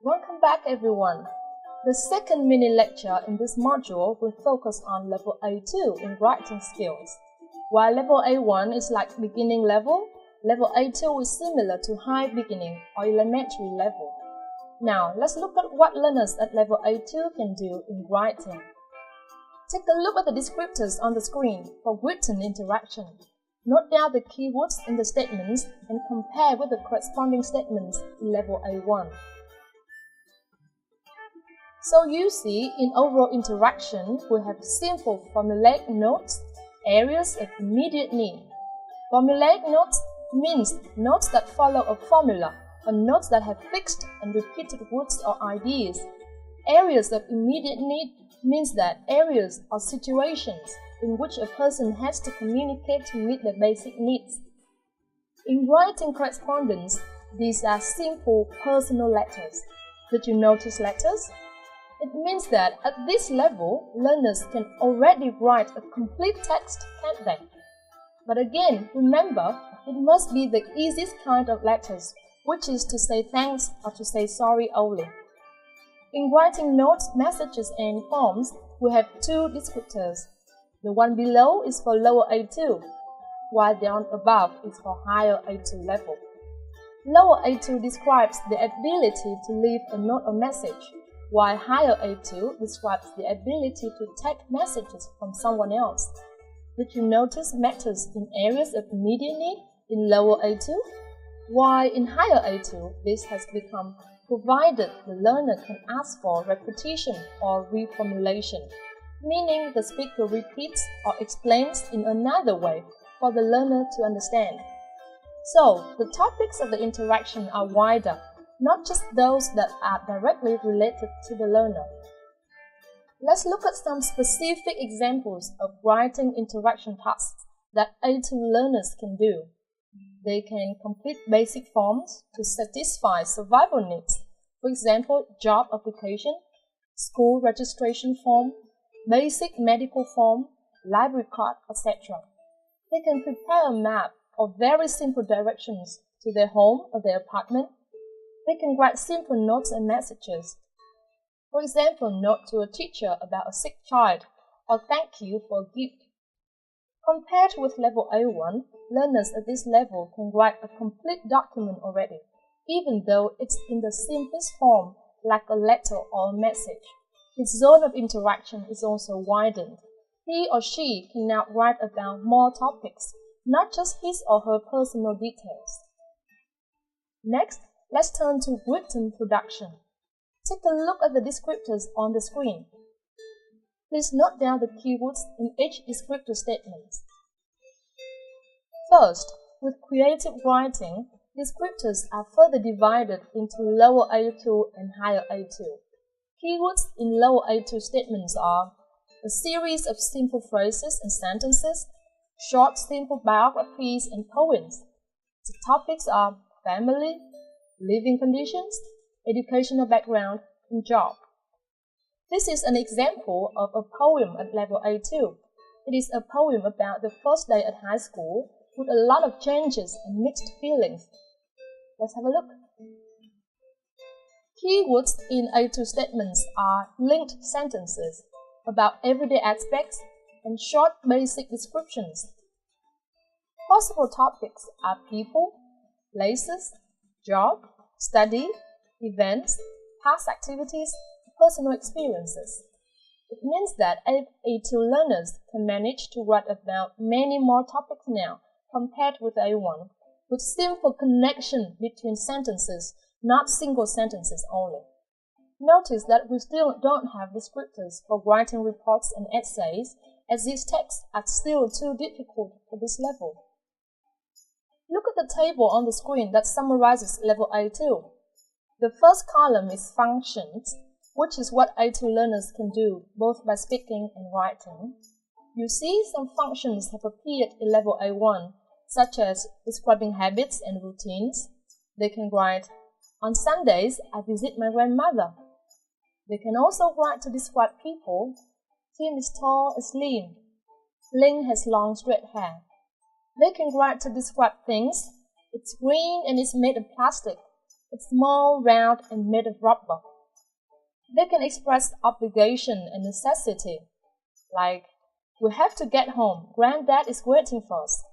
Welcome back everyone. The second mini lecture in this module will focus on level A2 in writing skills. While level A1 is like beginning level, level A2 is similar to high beginning or elementary level. Now let's look at what learners at level A2 can do in writing. Take a look at the descriptors on the screen for written interaction. Note down the keywords in the statements and compare with the corresponding statements in level A1. So you see, in overall interaction, we have simple formulaic notes, areas of immediate need. Formulaic notes means notes that follow a formula, or notes that have fixed and repeated words or ideas. Areas of immediate need means that areas or situations in which a person has to communicate to meet their basic needs. In writing correspondence, these are simple personal letters. Did you notice letters? It means that at this level, learners can already write a complete text, can't they? But again, remember, it must be the easiest kind of letters, which is to say thanks or to say sorry only. In writing notes, messages, and forms, we have two descriptors. The one below is for lower A2, while the one above is for higher A2 level. Lower A2 describes the ability to leave a note or message, while higher A2 describes the ability to take messages from someone else. Did you notice matters in areas of immediate need in lower A2? While in higher A2, this has become provided the learner can ask for repetition or reformulation, meaning the speaker repeats or explains in another way for the learner to understand. So, the topics of the interaction are wider, not just those that are directly related to the learner. Let's look at some specific examples of writing interaction tasks that A2 learners can do. They can complete basic forms to satisfy survival needs, for example, job application, school registration form, basic medical form, library card, etc. They can prepare a map or very simple directions to their home or their apartment. They can write simple notes and messages. For example, note to a teacher about a sick child or thank you for a gift. Compared with level A1, learners at this level can write a complete document already, even though it's in the simplest form like a letter or a message. His zone of interaction is also widened. He or she can now write about more topics, not just his or her personal details. Next, let's turn to written production. Take a look at the descriptors on the screen. Please note down the keywords in each descriptor statement. First, with creative writing, descriptors are further divided into lower A2 and higher A2. Keywords in lower A2 statements are a series of simple phrases and sentences, short simple biographies and poems. The topics are family, living conditions, educational background, and job. This is an example of a poem at level A2. It is a poem about the first day at high school with a lot of changes and mixed feelings. Let's have a look. Keywords in A2 statements are linked sentences about everyday aspects and short basic descriptions. Possible topics are people, places, job, study, events, past activities, personal experiences. It means that A2 learners can manage to write about many more topics now compared with A1, with simple connection between sentences, not single sentences only. Notice that we still don't have descriptors for writing reports and essays, as these texts are still too difficult for this level. Look at the table on the screen that summarizes level A2. The first column is functions, which is what A2 learners can do both by speaking and writing. You see some functions have appeared in level A1, such as describing habits and routines. They can write, on Sundays, I visit my grandmother. They can also write to describe people. Tim is tall and slim. Ling has long straight hair. They can write to describe things. It's green and it's made of plastic. It's small, round, and made of rubber. They can express obligation and necessity, like, we have to get home, Granddad is waiting for us.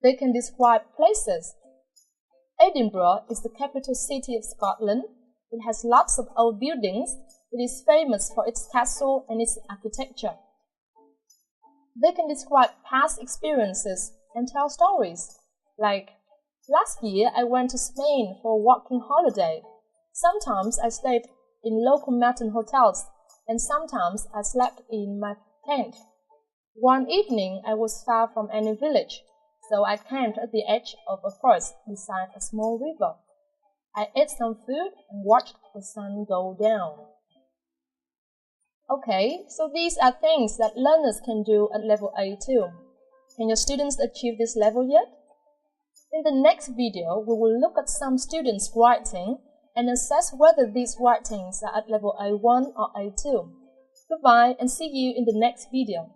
They can describe places. Edinburgh is the capital city of Scotland. It has lots of old buildings. It is famous for its castle and its architecture. They can describe past experiences and tell stories, like, last year I went to Spain for a walking holiday. Sometimes I stayed in local mountain hotels, and sometimes I slept in my tent. One evening I was far from any village, so I camped at the edge of a forest beside a small river. I ate some food and watched the sun go down. Okay, so these are things that learners can do at level A2. Can your students achieve this level yet? In the next video, we will look at some students' writing and assess whether these writings are at level A1 or A2. Goodbye and see you in the next video.